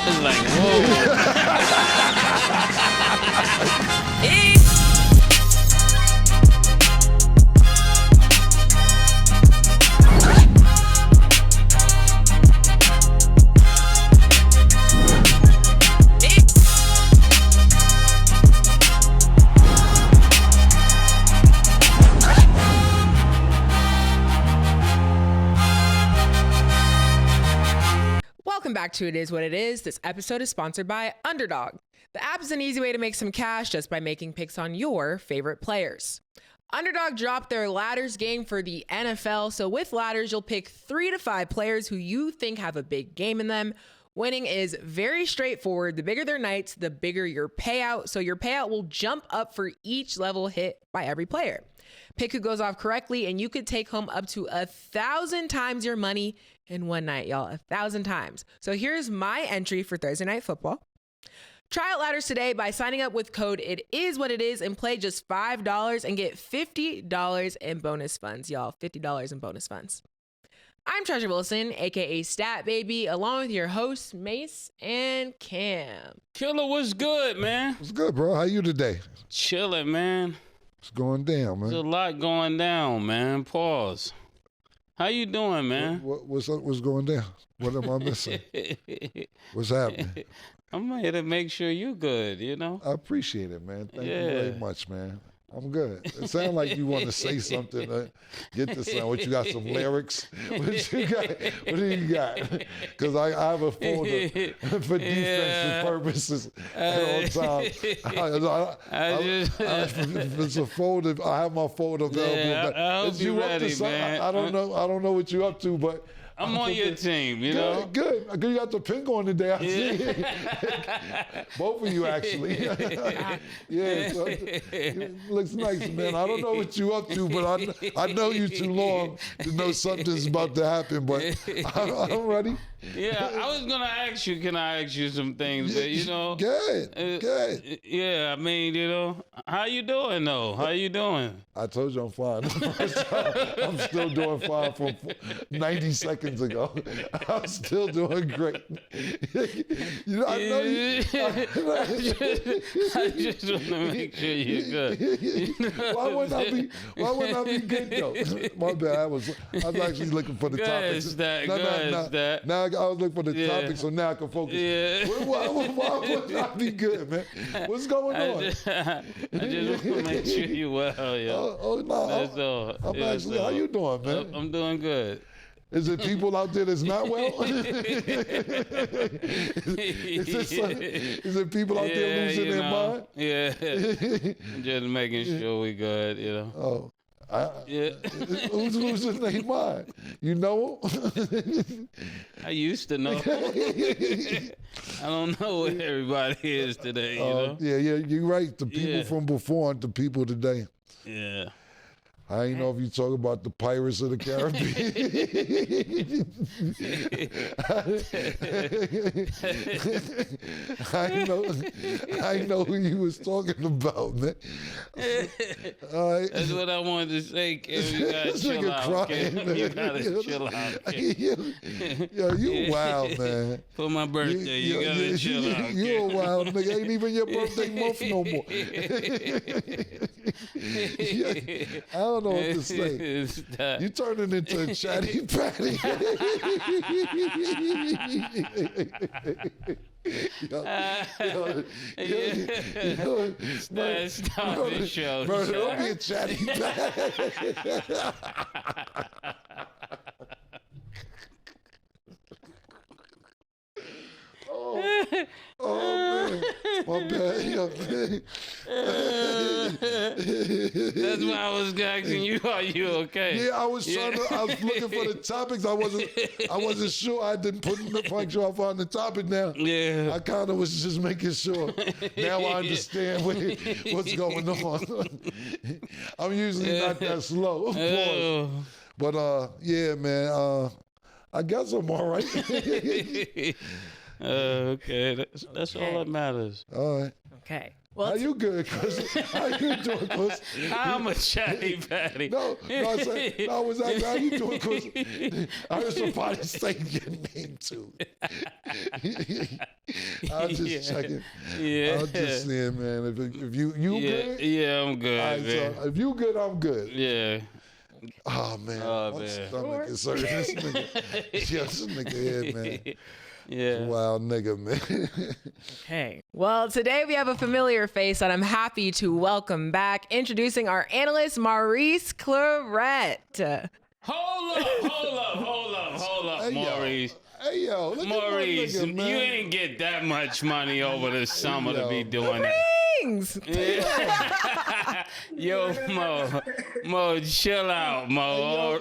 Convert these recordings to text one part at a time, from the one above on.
was like, whoa. Welcome back to It Is What It Is. This episode is sponsored by Underdog. The app is an easy way to make some cash just by making picks on your favorite players. Underdog dropped their ladders game for the NFL, so with ladders, you'll pick 3 to 5 players who you think have a big game in them. Winning is very straightforward. The bigger their nights, the bigger your payout, so your payout will jump up for each level hit by every player. Pick who goes off correctly, and you could take home up to 1,000 times your money in one night, y'all. 1,000 times. So here's my entry for Thursday Night Football. Try out ladders today by signing up with code ITISWHATITIS and play just $5 and get $50 in bonus funds, y'all. $50 in bonus funds. I'm Treasure Wilson, aka Stat Baby, along with your hosts, Mace and Cam. Killer, what's good, man? What's good, bro? How you today? Chilling, man. What's going down, man? There's a lot going down, man. Pause. How you doing, man? What's up? What's going down? What am I missing? What's happening? I'm here to make sure you're good, you know? I appreciate it, man. Thank you very much, man. I'm good. It sounds like you want to say something. Get this sound. What you got? Some lyrics? What you got? What do you got? Because I have a folder for defensive purposes at all times. It's a folder. I have my folder available. Yeah, I hope you're ready, man. I don't know. I don't know what you're up to, but. I'm on your team, you know? Good. You got the pink on today, I see. Both of you, actually. Yeah, so it looks nice, man. I don't know what you up to, but I know you too long to know something's about to happen, but I'm ready. Yeah, I was going to ask you, can I ask you some things, but, you know. Good. Yeah, I mean, you know, how you doing, though? How you doing? I told you I'm fine. I'm still doing fine from 90 seconds ago. I'm still doing great. You know, I know you. I just want to make sure you're good. You know why wouldn't I be good, though? My bad. I was actually looking for the topics. Now I was looking for the topic, so now I can focus. Yeah. Why would I be good, man? What's going on? I just want to make sure you're well, yo. No. That's all. I'm actually, how you doing, man? I'm doing good. Is it people out there that's not well? Is it people out there losing their mind? Yeah. Just making sure we good, you know. Oh. Who's losing their mind? You know? I used to know. I don't know where everybody is today, you know? Yeah, you're right. The people from before aren't the people today. Yeah. I ain't know if you talk about the Pirates of the Caribbean. I know who you was talking about, man. That's what I wanted to say, Kim. You gotta chill out, Kim. You gotta chill out, Kim. Yo, you wild, man. For my birthday, you gotta chill out, Kim. You a wild nigga. Ain't even your birthday month no more. I don't know what to say. You turning into a chatty patty. Stop the show. Bro, don't be a chatty patty. Oh man, my bad. That's why I was asking you, are you okay? Yeah, I was looking for the topics. I wasn't sure. I didn't make sure I found the topic now. Yeah. I kind of was just making sure. Now I understand what's going on. I'm usually not that slow, of course. But yeah, man. I guess I'm all right. Okay, that's all that matters. All right. Okay. How Well, you good, Chris? How you doing, Chris? I'm a chatty patty. No, I said, no, I was asking, how you doing, Chris? I heard somebody say your name too. I was just checking. Yeah. I was just saying, man, if you good? Yeah, I'm good, All right, man. so if you good, I'm good. Yeah. Oh, man. Oh, My man. stomach is hurting. This nigga, this nigga here, man. Yeah. Wild nigga, man. okay. Well, today we have a familiar face that I'm happy to welcome back. Introducing our analyst, Maurice Clarett. Hold up, Hey, Maurice. Hey, yo, look Maurice, at my nigga, man. you ain't get that much money over the summer to be doing that. Rings. Yo, Mo, chill out, Mo.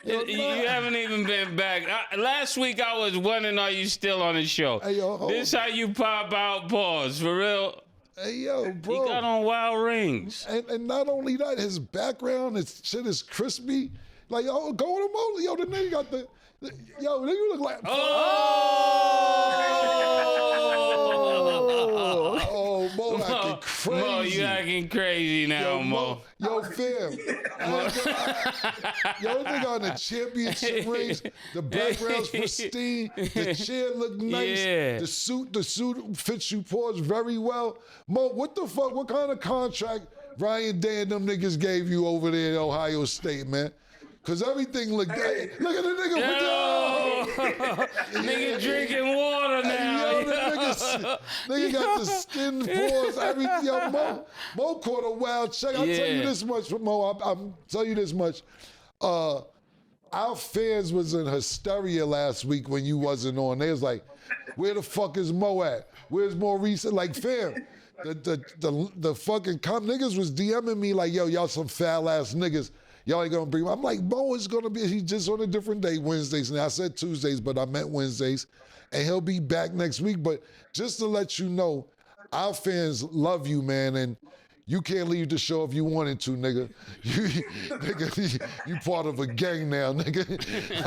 You haven't even been back. Last week I was wondering, are you still on the show? Hey, yo, This how you pop out pause, for real? Hey, yo, bro. He got on wild rings. And not only that, his background, his shit is crispy. Like, oh, go on the motor. Yo, the nigga got yo, nigga look like. Oh, Mo acting crazy. Mo, you acting crazy now, Mo. Yo, fam. Yo, nigga on the championship rings. The background's pristine. The chair look nice. Yeah. The suit fits you pause very well. Mo, what the fuck? What kind of contract Ryan Day and them niggas gave you over there in Ohio State, man? Cause everything looked. Hey, look at the nigga with the. Nigga drinking water now. Yo, the nigga got the skin pores, everything. Yo, Mo caught a wild check. I'll tell you this much, Mo. I'll tell you this much. Our fans was in hysteria last week when you wasn't on. They was like, where the fuck is Mo at? Where's Maurice? Like, fam, the fucking niggas was DMing me like, yo, y'all some foul ass niggas. Y'all ain't gonna bring him. I'm like, Mo is gonna be, he's just on a different day, Wednesdays. Now I said Tuesdays, but I meant Wednesdays. And he'll be back next week. But just to let you know, our fans love you, man. And you can't leave the show if you wanted to, nigga. You part of a gang now, nigga.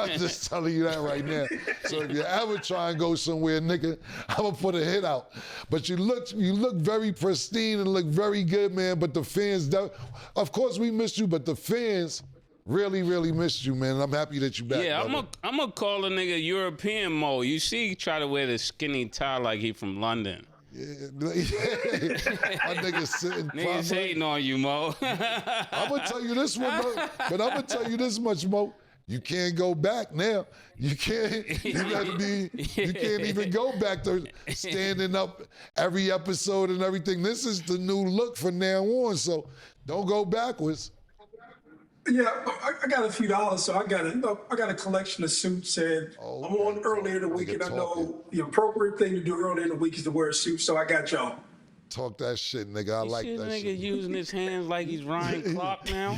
I'm just telling you that right now. So if you ever try and go somewhere, nigga, I'm gonna put a hit out. But you look very pristine and look very good, man. But the fans, of course we missed you, but the fans really, really missed you, man. And I'm happy that you back. Yeah, brother. I'm gonna call a nigga European Mo. You see, he try to wear the skinny tie like he from London. Yeah, my niggas sitting. Niggas hating on you, Mo. I'm gonna tell you this one, Mo, but I'm gonna tell you this much, Mo. You can't go back now. You can't. You gotta be. You can't even go back to standing up every episode and everything. This is the new look from now on. So don't go backwards. Yeah, I got a few dollars, so I got a collection of suits, and I'm on earlier in the week, and I know the appropriate thing to do earlier in the week is to wear a suit, so I got y'all. Talk that shit, nigga. I like that nigga shit. using his hands like he's Ryan Clark now.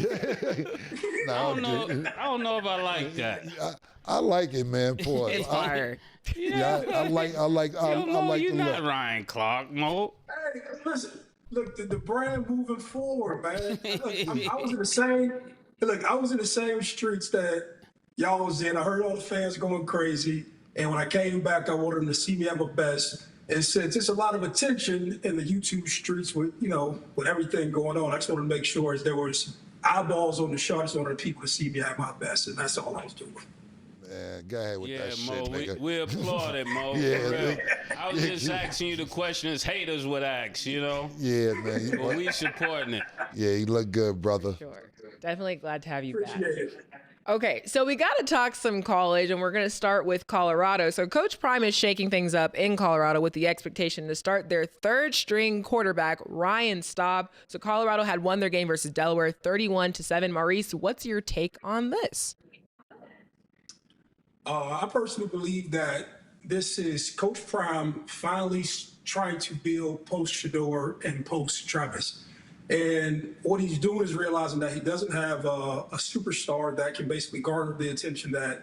Nah, I don't know if I like that. I like it, man. Pause. It's fire. Yeah, I like Yo, Mo, the you're not look. Ryan Clark, Mo. Hey, listen, look, the brand moving forward, man. Look, I was in the same. Look, I was in the same streets that y'all was in. I heard all the fans going crazy. And when I came back, I wanted them to see me at my best. And since there's a lot of attention in the YouTube streets with, with everything going on, I just wanted to make sure there was eyeballs on the show. I just wanted people to see me at my best. And that's all I was doing. Man, go ahead with that Mo, shit, nigga. we applaud it, Mo. Yeah, for real. nigga. I was just asking you the questions haters would ask, Yeah, man. But we supporting it. Yeah, you look good, brother. Sure. Definitely glad to have you back. Appreciate it. Okay, so we got to talk some college, and we're going to start with Colorado. So Coach Prime is shaking things up in Colorado with the expectation to start their third-string quarterback, Ryan Staub. So Colorado had won their game versus Delaware 31-7. Maurice, what's your take on this? I personally believe that this is Coach Prime finally trying to build post Shedeur and post Travis. And what he's doing is realizing that he doesn't have a superstar that can basically garner the attention that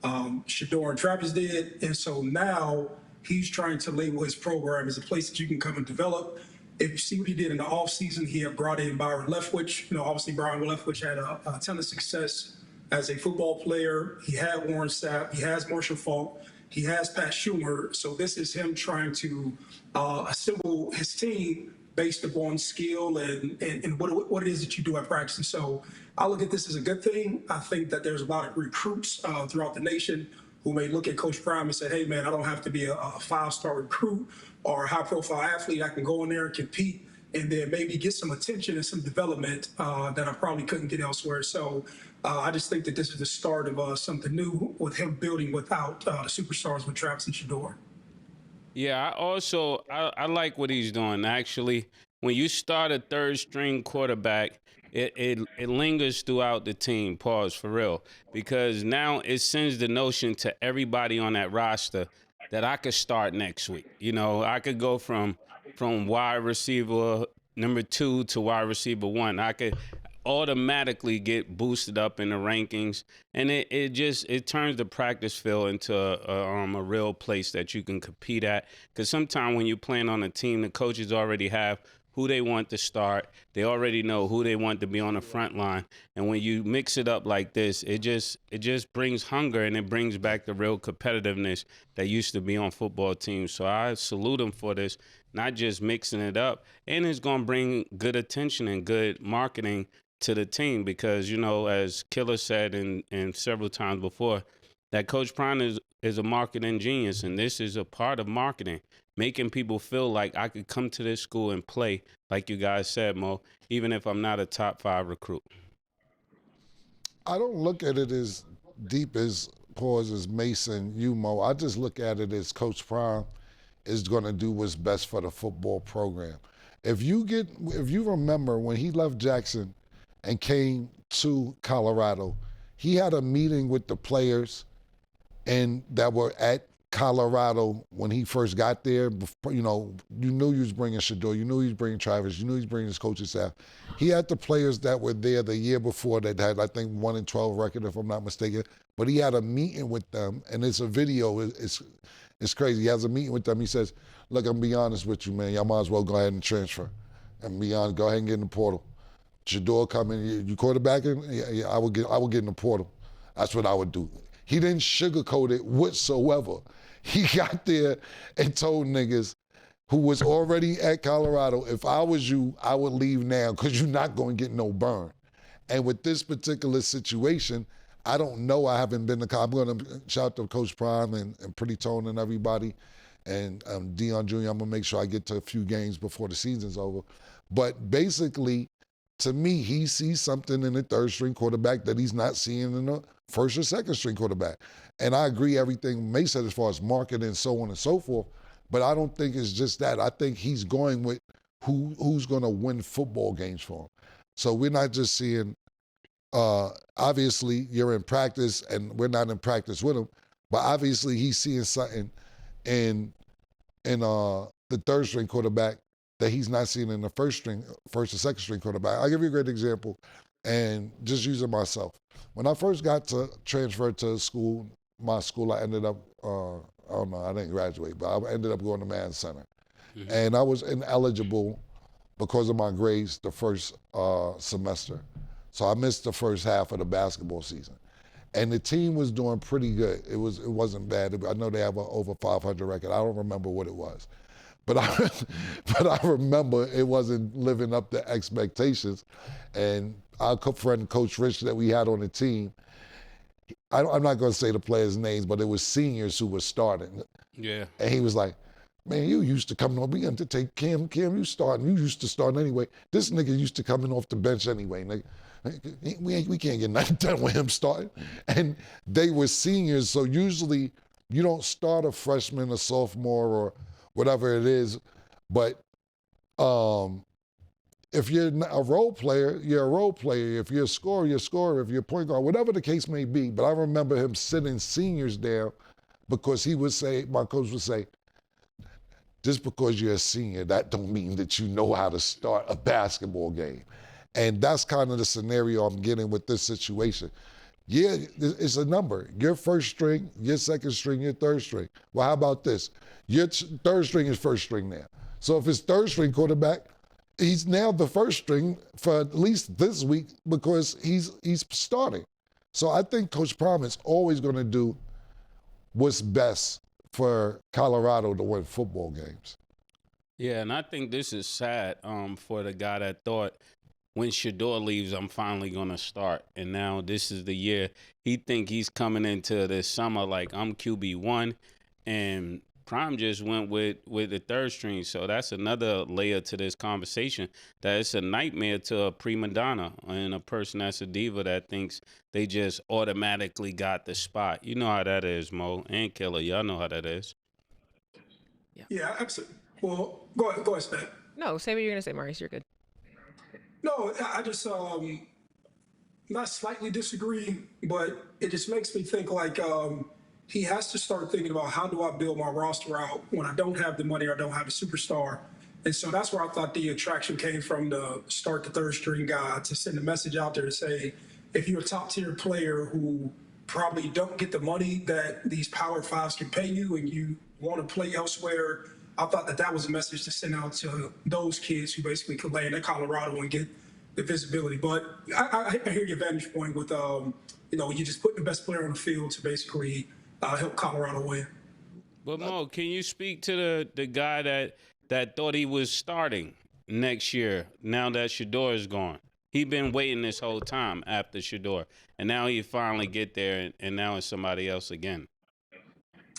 Shedeur and Travis did. And so now he's trying to label his program as a place that you can come and develop. If you see what he did in the offseason, he had brought in Byron Leftwich. Obviously Byron Leftwich had a ton of success as a football player. He had Warren Sapp. He has Marshall Falk. He has Pat Schumer. So this is him trying to assemble his team based upon skill and what it is that you do at practice. And so I look at this as a good thing. I think that there's a lot of recruits throughout the nation who may look at Coach Prime and say, hey, man, I don't have to be a five-star recruit or a high-profile athlete. I can go in there and compete and then maybe get some attention and some development that I probably couldn't get elsewhere. So I just think that this is the start of something new with him building without the superstars with Travis and Shedeur. Yeah, I like what he's doing. Actually, when you start a third-string quarterback, it lingers throughout the team, pause, for real, because now it sends the notion to everybody on that roster that I could start next week. You know, I could go from wide receiver number 2 to wide receiver 1. I could automatically get boosted up in the rankings, and it turns the practice field into a real place that you can compete at. Because sometimes when you're playing on a team, the coaches already have who they want to start. They already know who they want to be on the front line. And when you mix it up like this, it just brings hunger, and it brings back the real competitiveness that used to be on football teams. So I salute him for this, not just mixing it up. And it's going to bring good attention and good marketing to the team because, you know, as Killer said and several times before, that Coach Prime is a marketing genius, and this is a part of marketing, making people feel like I could come to this school and play, like you guys said, Mo, even if I'm not a top 5 recruit. I don't look at it as deep as Mason, you, Mo. I just look at it as Coach Prime is going to do what's best for the football program. If you remember when he left Jackson and came to Colorado, he had a meeting with the players and that were at Colorado when he first got there. You know, you knew he was bringing Shedeur, you knew he was bringing Travis, you knew he was bringing his coaching staff. He had the players that were there the year before that had, I think, 1-12 record, if I'm not mistaken. But he had a meeting with them, and it's a video. It's crazy. He has a meeting with them. He says, "Look, I'm gonna be honest with you, man. Y'all might as well go ahead and transfer, and be honest. Go ahead and get in the portal. Shedeur coming, you quarterbacking? Yeah, I would get in the portal. That's what I would do." He didn't sugarcoat it whatsoever. He got there and told niggas who was already at Colorado, if I was you, I would leave now because you're not going to get no burn. And with this particular situation, I don't know. I haven't been to. I'm going to shout out to Coach Prime and Pretty Tone and everybody, and Deion Jr. I'm going to make sure I get to a few games before the season's over. But basically, to me, he sees something in the third-string quarterback that he's not seeing in the first or second-string quarterback. And I agree everything May said as far as marketing and so on and so forth, but I don't think it's just that. I think he's going with who's going to win football games for him. So we're not just seeing, obviously, you're in practice, and we're not in practice with him, but obviously he's seeing something in the third-string quarterback that he's not seeing in the first or second-string quarterback. I'll give you a great example, and just using myself. When I first got to transfer to my school, I ended up, I don't know, I didn't graduate, but I ended up going to Mann Center. Mm-hmm. And I was ineligible because of my grades the first semester. So I missed the first half of the basketball season. And the team was doing pretty good. It wasn't bad. I know they have an over 500 record. I don't remember what it was. But I remember it wasn't living up to expectations. And our friend, Coach Rich, that we had on the team, I'm not going to say the players' names, but it was seniors who were starting. Yeah. And he was like, "Man, you used to come on. We got to take Cam, you starting. You used to start anyway. This nigga used to coming off the bench anyway. Nigga. We can't get nothing done with him starting." And they were seniors, so usually you don't start a freshman, a sophomore, or whatever it is. But if you're a role player, you're a role player. If you're a scorer, you're a scorer. If you're a point guard, whatever the case may be. But I remember him sitting seniors down because he would say, my coach would say, just because you're a senior, that don't mean that you know how to start a basketball game. And that's kind of the scenario I'm getting with this situation. Yeah, it's a number. Your first string, your second string, your third string. Well, how about this? Your third string is first string now. So if it's third string quarterback, he's now the first string for at least this week because he's starting. So I think Coach Prime is always going to do what's best for Colorado to win football games. Yeah, and I think this is sad for the guy that thought when Shedeur leaves, I'm finally going to start. And now this is the year he think he's coming into this summer like I'm QB1. And Prime just went with the third string. So that's another layer to this conversation, that it's a nightmare to a prima donna and a person that's a diva that thinks they just automatically got the spot. You know how that is, Mo and Killer. Y'all know how that is. Yeah, absolutely. Well, go ahead, Stan. No, say what you're going to say, Maurice. You're good. No, I just not slightly disagree, but it just makes me think like he has to start thinking about how do I build my roster out when I don't have the money or I don't have a superstar. And so that's where I thought the attraction came from, to start the third string guy, to send a message out there to say, if you're a top tier player who probably don't get the money that these Power Fives can pay you and you want to play elsewhere, I thought that was a message to send out to those kids who basically could land in Colorado and get the visibility. But I hear your vantage point with, you just put the best player on the field to basically help Colorado win. But Mo, can you speak to the guy that thought he was starting next year now that Shedeur is gone? He been waiting this whole time after Shedeur, and now he finally get there, and now it's somebody else again.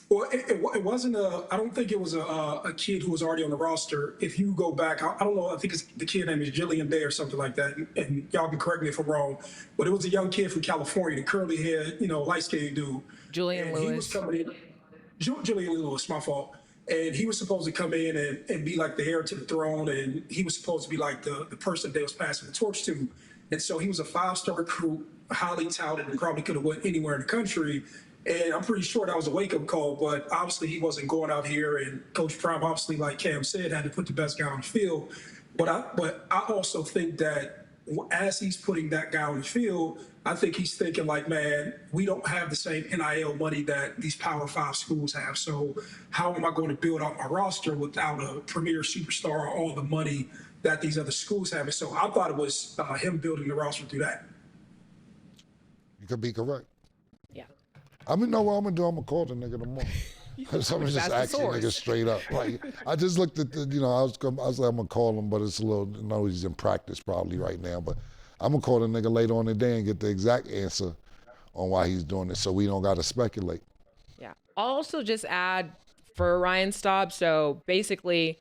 Well, it wasn't I don't think it was a kid who was already on the roster. If you go back, I don't know, I think the kid name is Jillian Day or something like that, and y'all can correct me if I'm wrong, but it was a young kid from California, the curly haired, light-skinned dude. Julian Lewis. He was coming in, Julian Lewis, my fault. And he was supposed to come in and be like the heir to the throne, and he was supposed to be like the person they was passing the torch to. And so he was a 5-star recruit, highly touted, and probably could have went anywhere in the country. And I'm pretty sure that was a wake-up call, but obviously he wasn't going out here. And Coach Prime, obviously, like Cam said, had to put the best guy on the field. But I also think that as he's putting that guy on the field, I think he's thinking like, man, we don't have the same NIL money that these Power 5 schools have. So how am I going to build out my roster without a premier superstar or all the money that these other schools have? And so I thought it was him building the roster through that. You could be correct. Yeah. I mean, know what I'm gonna do? I'm gonna call the nigga tomorrow. So I'm just asking niggas straight up. Like, I just looked at the, I was like, I'm gonna call him, but it's a little, he's in practice probably right now. But I'm gonna call the nigga later on in the day and get the exact answer on why he's doing it, so we don't gotta speculate. Yeah. I'll also just add for Ryan Staub. So basically,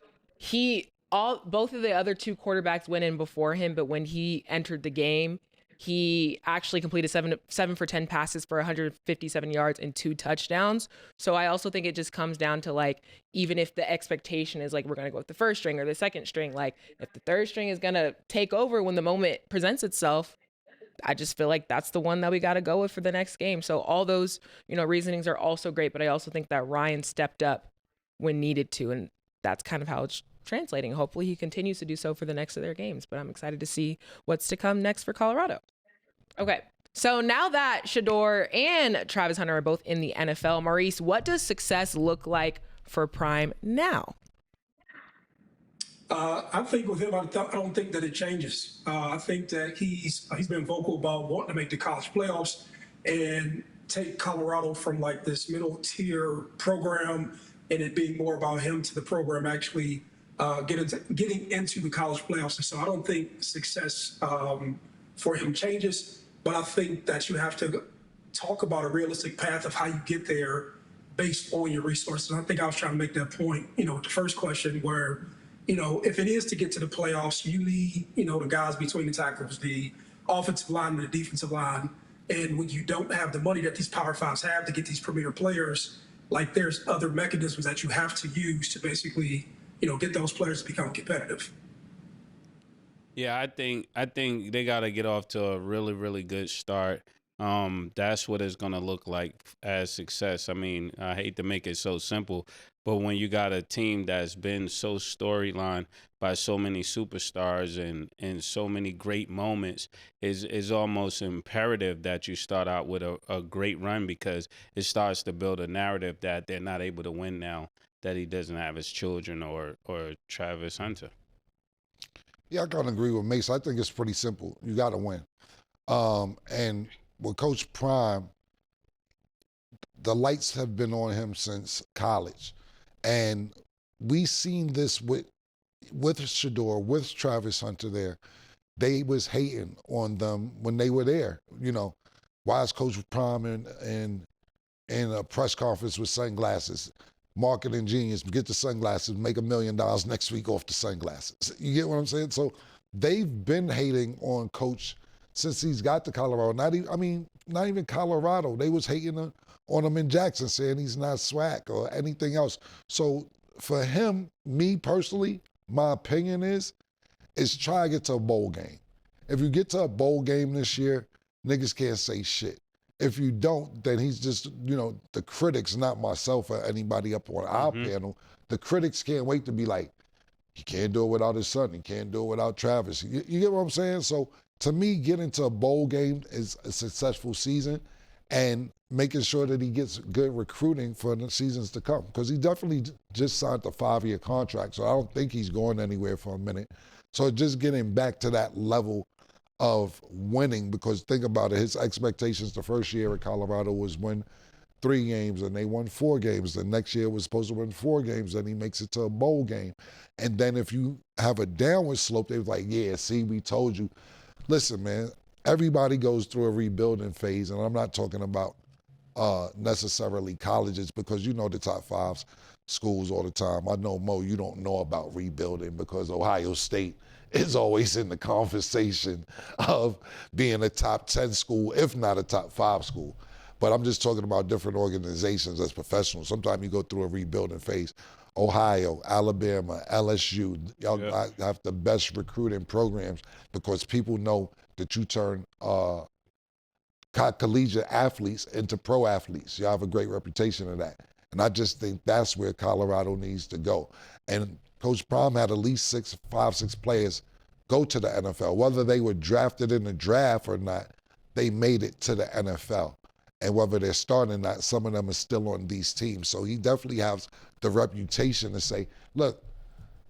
both of the other two quarterbacks went in before him, but when he entered the game, he actually completed 7 for 10 passes for 157 yards and 2 touchdowns. So I also think it just comes down to, like, even if the expectation is like we're going to go with the first string or the second string, like if the third string is going to take over when the moment presents itself, I just feel like that's the one that we got to go with for the next game. So all those, reasonings are also great, but I also think that Ryan stepped up when needed to, and that's kind of how it's translating. Hopefully he continues to do so for the next of their games, but I'm excited to see what's to come next for Colorado. Okay, so now that Shedeur and Travis Hunter are both in the NFL, Maurice, what does success look like for Prime now? I think with him, I don't think that it changes. I think that he's been vocal about wanting to make the college playoffs and take Colorado from like this middle tier program and it being more about him to the program actually getting into the college playoffs. And so I don't think success for him changes, but I think that you have to talk about a realistic path of how you get there based on your resources. And I think I was trying to make that point, with the first question where, if it is to get to the playoffs, you need, the guys between the tackles, the offensive line and the defensive line. And when you don't have the money that these Power Fives have to get these premier players, like there's other mechanisms that you have to use to basically, get those players to become competitive. Yeah, I think they got to get off to a really, really good start. That's what it's going to look like as success. I mean, I hate to make it so simple, but when you got a team that's been so storyline by so many superstars and so many great moments, is almost imperative that you start out with a great run, because it starts to build a narrative that they're not able to win now that he doesn't have his children or Travis Hunter. Yeah, I kind of agree with Mace. I think it's pretty simple. You got to win. And with Coach Prime, the lights have been on him since college. And we seen this with Shedeur, with Travis Hunter there. They was hating on them when they were there. You know, why is Coach Prime in a press conference with sunglasses? Marketing genius, get the sunglasses, make $1 million next week off the sunglasses. You get what I'm saying? So they've been hating on Coach since he's got to Colorado. Not even Colorado. They was hating on him in Jackson, saying he's not swag or anything else. So for him, me personally, my opinion is try to get to a bowl game. If you get to a bowl game this year, niggas can't say shit. If you don't, then he's just, the critics, not myself or anybody up on our panel, the critics can't wait to be like, he can't do it without his son. He can't do it without Travis. You get what I'm saying? So to me, getting to a bowl game is a successful season, and making sure that he gets good recruiting for the seasons to come. Because he definitely just signed a 5-year contract, so I don't think he's going anywhere for a minute. So just getting back to that level of winning, because think about it, his expectations the first year at Colorado was win 3 games, and they won 4 games. The next year was supposed to win 4 games, and he makes it to a bowl game. And then if you have a downward slope, they was like, yeah, see, we told you. Listen, man, everybody goes through a rebuilding phase, and I'm not talking about necessarily colleges, because you know the top 5 schools all the time. I know, Mo, you don't know about rebuilding because Ohio State is always in the conversation of being a top 10 school, if not a top 5 school. But I'm just talking about different organizations as professionals. Sometimes you go through a rebuilding phase. Ohio, Alabama, LSU, y'all have the best recruiting programs because people know that you turn collegiate athletes into pro athletes. You have a great reputation of that. And I just think that's where Colorado needs to go. And Coach Prime had at least 5, 6 players go to the NFL. Whether they were drafted in the draft or not, they made it to the NFL. And whether they're starting or not, some of them are still on these teams. So he definitely has the reputation to say, look,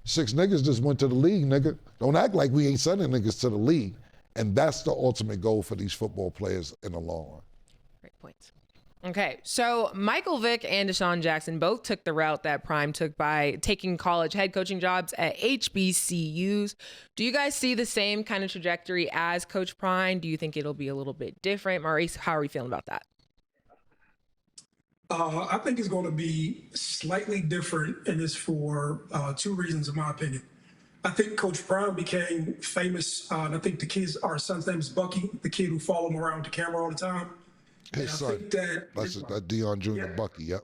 6 niggas just went to the league, nigga. Don't act like we ain't sending niggas to the league. And that's the ultimate goal for these football players in the long run. Great points. Okay, so Michael Vick and Desean Jackson both took the route that Prime took by taking college head coaching jobs at HBCUs. Do you guys see the same kind of trajectory as Coach Prime? Do you think it'll be a little bit different? Maurice, how are you feeling about that? I think it's going to be slightly different, and it's for 2 reasons, in my opinion. I think Coach Prime became famous, and I think our son's name is Bucky, the kid who followed him around the camera all the time. His son, that's Deion Jr. Bucky, yep.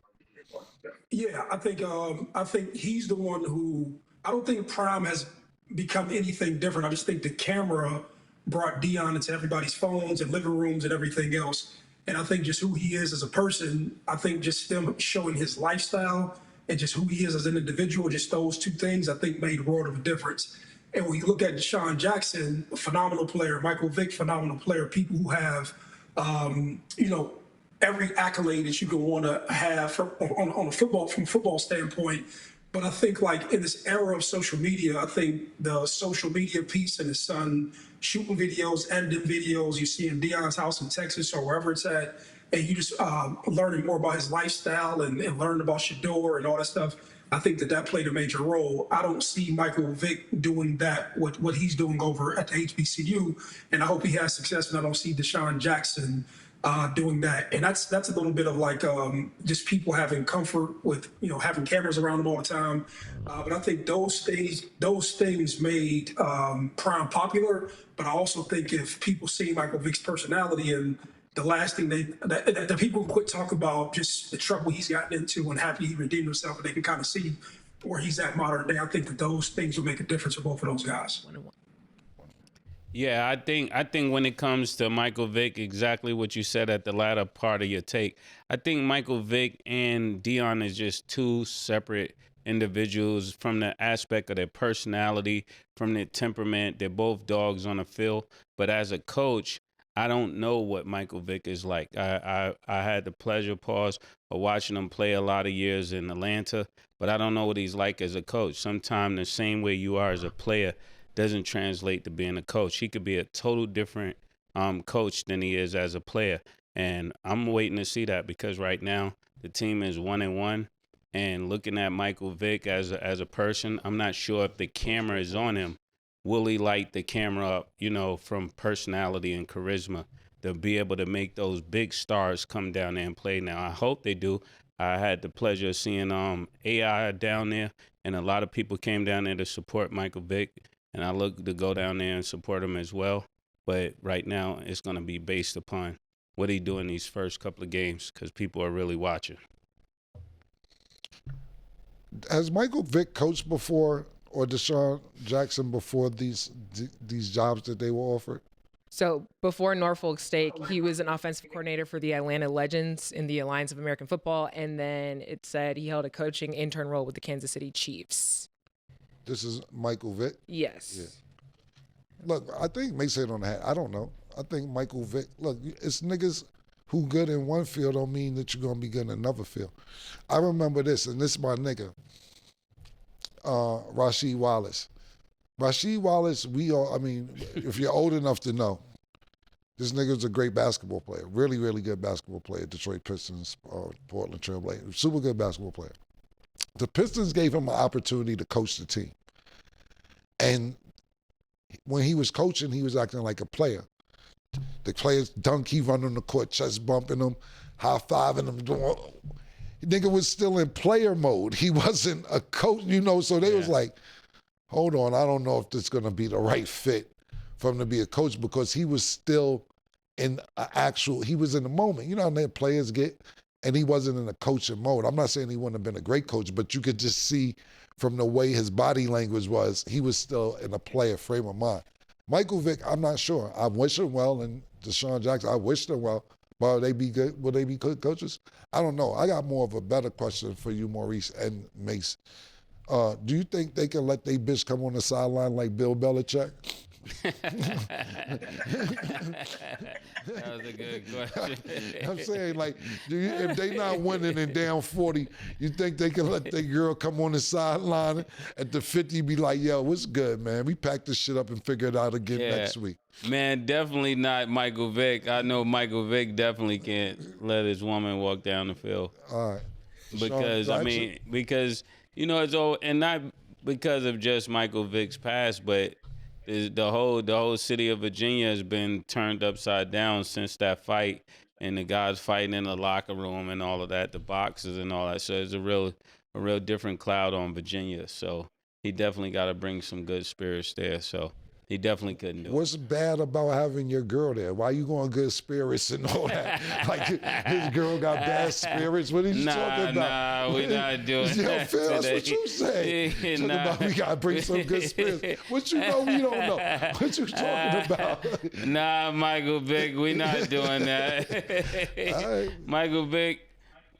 Yeah, I think he's the one who, I don't think Prime has become anything different. I just think the camera brought Deion into everybody's phones and living rooms and everything else. And I think just who he is as a person, I think just them showing his lifestyle and just who he is as an individual, just those 2 things, I think made a world of a difference. And when you look at Desean Jackson, a phenomenal player, Michael Vick, phenomenal player, people who have, every accolade that you could want to have from a football standpoint. But I think like in this era of social media, I think the social media piece and his son shooting videos, editing videos, you see in Deion's house in Texas or wherever it's at, and you just learning more about his lifestyle and learning about Shedeur and all that stuff. I think that played a major role. I don't see Michael Vick doing that, what he's doing over at the HBCU, and I hope he has success, and I don't see Desean Jackson doing that. And that's a little bit of like just people having comfort with, having cameras around them all the time. But I think those things made Prime popular. But I also think if people see Michael Vick's personality, and the last thing that people quit talking about just the trouble he's gotten into and happy he redeemed himself, and they can kind of see where he's at modern day, I think that those things will make a difference for both of those guys. Yeah, I think when it comes to Michael Vick, exactly what you said at the latter part of your take. I think Michael Vick and Deion is just 2 separate individuals from the aspect of their personality, from their temperament. They're both dogs on the field. But as a coach, I don't know what Michael Vick is like. I had the pleasure, of watching him play a lot of years in Atlanta, but I don't know what he's like as a coach. Sometimes the same way you are as a player doesn't translate to being a coach. He could be a total different coach than he is as a player. And I'm waiting to see that because right now the team is 1-1. And looking at Michael Vick as a person, I'm not sure if the camera is on him. Will he light the camera up, from personality and charisma to be able to make those big stars come down there and play now? I hope they do. I had the pleasure of seeing AI down there, and a lot of people came down there to support Michael Vick, and I look to go down there and support him as well. But right now, it's going to be based upon what he do in these first couple of games because people are really watching. Has Michael Vick coached before or Desean Jackson before these jobs that they were offered? So before Norfolk State, he was an offensive coordinator for the Atlanta Legends in the Alliance of American Football. And then it said he held a coaching intern role with the Kansas City Chiefs. This is Michael Vick? Yes. Yeah. Look, I think may say it on the hat. I don't know. I think Michael Vick, look, it's niggas who good in one field don't mean that you're going to be good in another field. I remember this, and this is my nigga, Rasheed Wallace. Rasheed Wallace, if you're old enough to know, this nigga's a great basketball player. Really, really good basketball player. Detroit Pistons, Portland Trail Blazers. Super good basketball player. The Pistons gave him an opportunity to coach the team. And when he was coaching, he was acting like a player. The players dunk, he run on the court, chest bumping them, high-fiving them. The nigga was still in player mode. He wasn't a coach, so they was like, hold on, I don't know if this is going to be the right fit for him to be a coach because he was still in he was in the moment. You know how many players get, and he wasn't in a coaching mode. I'm not saying he wouldn't have been a great coach, but you could just see from the way his body language was, he was still in a player frame of mind. Michael Vick, I'm not sure. I wish him well, and Desean Jackson, I wish them well. But will they be good? Will they be good coaches? I don't know. I got more of a better question for you, Maurice and Mace. Do you think they can let they bitch come on the sideline like Bill Belichick? That was a good question. I'm saying, if they not winning and down 40, you think they can let their girl come on the sideline at the 50 be like, yo, what's good, man? We pack this shit up and figure it out again next week. Man, definitely not Michael Vick. I know Michael Vick definitely can't let his woman walk down the field. All right. Because, it's all, and not because of just Michael Vick's past, but the whole city of Virginia has been turned upside down since that fight, and the guys fighting in the locker room and all of that, the boxes and all that. So it's a real different cloud on Virginia. So he definitely got to bring some good spirits there. So he definitely couldn't do it. What's bad about having your girl there? Why you going good spirits and all that? Like his girl got bad spirits? What are you talking about? Nah, we're not doing that Phil, today. that's what you say. Talking about we got to bring some good spirits. What you know we don't know. What you talking about? Nah, Michael Vick, we not doing that. Right. Michael Vick,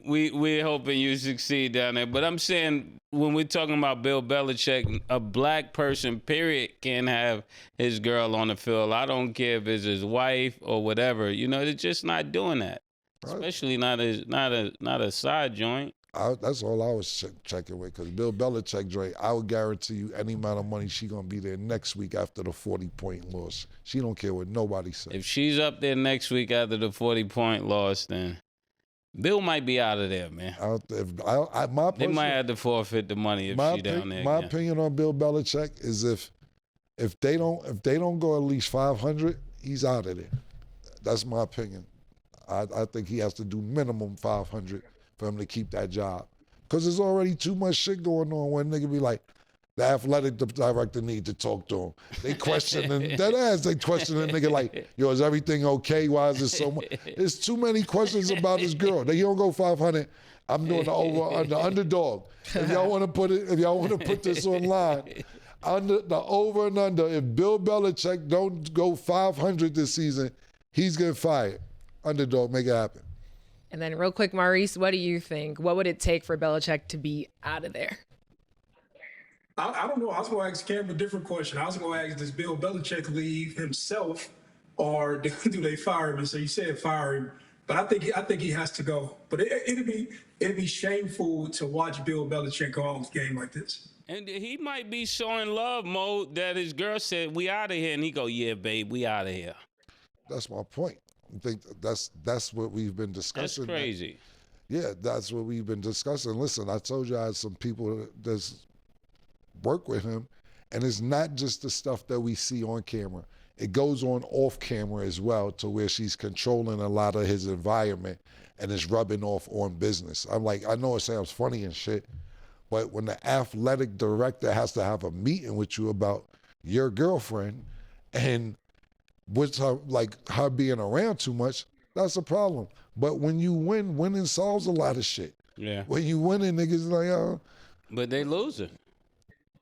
we're hoping you succeed down there. But I'm saying when we're talking about Bill Belichick, a black person, period, can't have his girl on the field. I don't care if it's his wife or whatever. They're just not doing that. Right. Especially not a side joint. That's all I was checking with, because Bill Belichick, Dre, I would guarantee you any amount of money she going to be there next week after the 40-point loss. She don't care what nobody says. If she's up there next week after the 40-point loss, then Bill might be out of there, man. They might have to forfeit the money if she down there. My opinion on Bill Belichick is if they don't go at least 500, he's out of there. That's my opinion. I think he has to do minimum 500 for him to keep that job, because there's already too much shit going on when nigga be like, the athletic director need to talk to him. They questioning that ass. They questioning the nigga like, yo, is everything okay? Why is it so much? There's too many questions about his girl. He don't go 500. I'm doing the underdog. If y'all want to put this online, the over and under. If Bill Belichick don't go 500 this season, he's getting fired. Underdog, make it happen. And then real quick, Maurice, what do you think? What would it take for Belichick to be out of there? I don't know. I was going to ask Cam a different question. I was going to ask, does Bill Belichick leave himself, or do they fire him? And so you said fire him, but I think he has to go. But it'd be shameful to watch Bill Belichick go on a game like this. And he might be showing love mode that his girl said, we out of here. And he go, yeah, babe, we out of here. That's my point. I think that's what we've been discussing. That's crazy. Yeah, that's what we've been discussing. Listen, I told you I had some people that work with him, and it's not just the stuff that we see on camera. It goes on off camera as well, to where she's controlling a lot of his environment and is rubbing off on business. I'm like, I know it sounds funny and shit, but when the athletic director has to have a meeting with you about your girlfriend and with her, like her being around too much, that's a problem. But when you win, winning solves a lot of shit. Yeah. When you winning, niggas like, But they losing.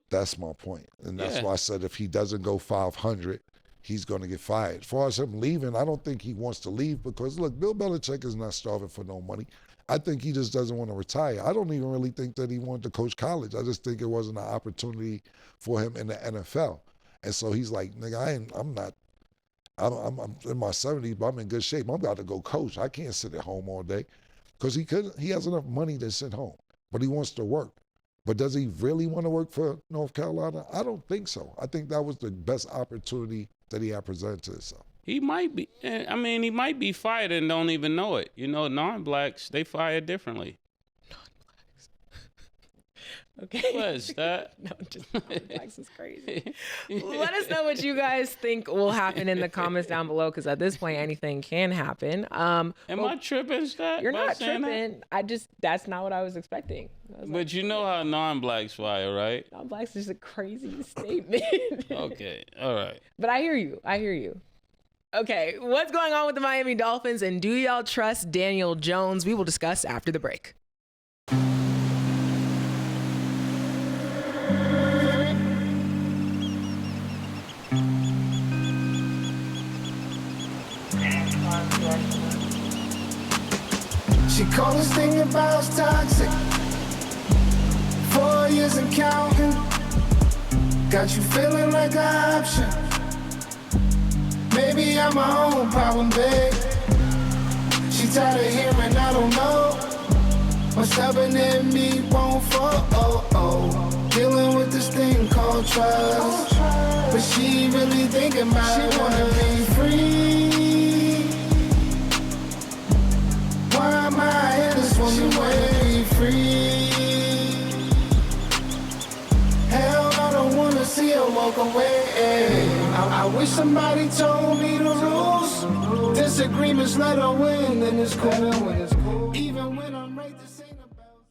That's my point. And that's Yeah. why I said if he doesn't go 500, he's going to get fired. As far as him leaving, I don't think he wants to leave because, look, Bill Belichick is not starving for no money. I think he just doesn't want to retire. I don't even really think that he wanted to coach college. I just think it wasn't an opportunity for him in the NFL. And so he's like, nigga, I'm in my 70s, but I'm in good shape. I'm about to go coach. I can't sit at home all day because he has enough money to sit home, but he wants to work. But does he really want to work for North Carolina? I don't think so. I think that was the best opportunity that he had presented to himself. He might be. I mean, he might be fired and don't even know it. You know, non-blacks, they fire differently. Okay. What is that? No, just non-blacks is crazy. Let us know what you guys think will happen in the comments down below, because at this point, anything can happen. Am I tripping, Scott? You're by not saying that? tripping. That's not what I was expecting. But you know how non-blacks fire, right? Non-blacks is a crazy statement. Okay. All right. But I hear you. Okay, what's going on with the Miami Dolphins, and do y'all trust Daniel Jones? We will discuss after the break. She called this thing about toxic. 4 years and counting. Got you feeling like an option. Maybe I'm my own problem, babe. She tired of hearing I don't know. What's stubborn in me won't fall. Dealing with this thing called trust. But she really thinking about it. Wanna be free. Why am I in this woman wanna be free? Hell, I don't wanna see her walk away. I wish somebody told me the rules. Disagreements let her win, and it's cool. Even when I'm right, this ain't about you.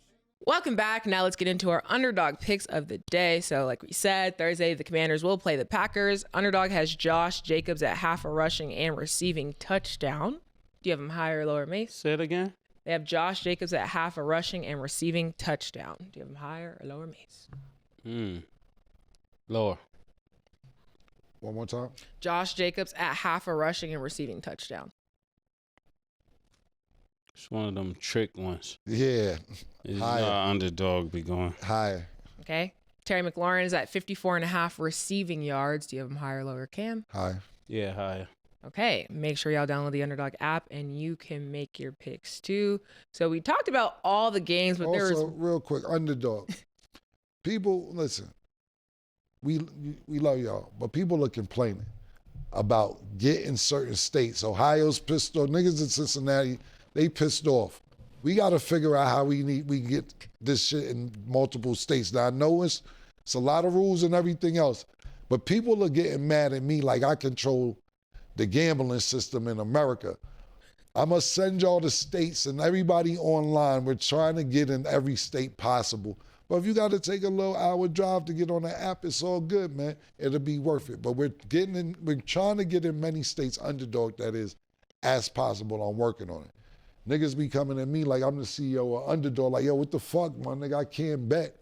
Welcome back. Now let's get into our underdog picks of the day. So like we said, Thursday, the Commanders will play the Packers. Underdog has Josh Jacobs at half a rushing and receiving touchdown. Do you have him higher or lower, Mace? Say it again. They have Josh Jacobs at half a rushing and receiving touchdown. Do you have him higher or lower, Mace? Lower. One more time. Josh Jacobs at half a rushing and receiving touchdown. It's one of them trick ones. Yeah. It's Higher. not underdog be going. Higher. Okay. Terry McLaurin is at 54.5 receiving yards. Do you have him higher or lower, Cam? Higher. Yeah, higher. Okay, make sure y'all download the Underdog app and you can make your picks too. So we talked about all the games, but there Also, was real quick, Underdog. People, listen, we love y'all, but people are complaining about getting certain states. Ohio's pissed off. Niggas in Cincinnati, they pissed off. We got to figure out how we get this shit in multiple states. Now, I know it's a lot of rules and everything else, but people are getting mad at me like I control the gambling system in America. I'm going to send y'all the states and everybody online. We're trying to get in every state possible. But if you got to take a little hour drive to get on the app, it's all good, man. It'll be worth it. But we're trying to get in many states, Underdog, that is, as possible. I'm working on it. Niggas be coming at me like I'm the CEO of Underdog, like, yo, what the fuck, my nigga? I can't bet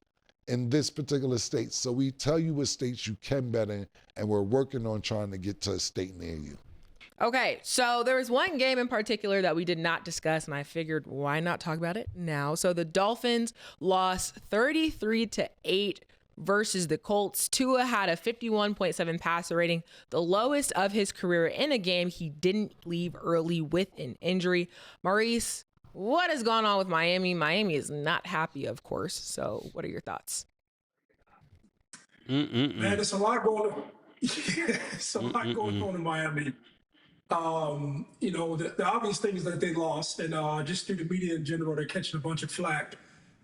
in this particular state. So we tell you what states you can bet in, and we're working on trying to get to a state near you. Okay, so there was one game in particular that we did not discuss, and I figured why not talk about it now. So the Dolphins lost 33-8 versus the Colts. Tua had a 51.7 passer rating, the lowest of his career in a game he didn't leave early with an injury. Maurice, what has gone on with Miami? Miami is not happy, of course. So what are your thoughts? Man, there's a lot going on. It's a lot going on in Miami. The obvious things that they lost, and just through the media in general, they're catching a bunch of flack.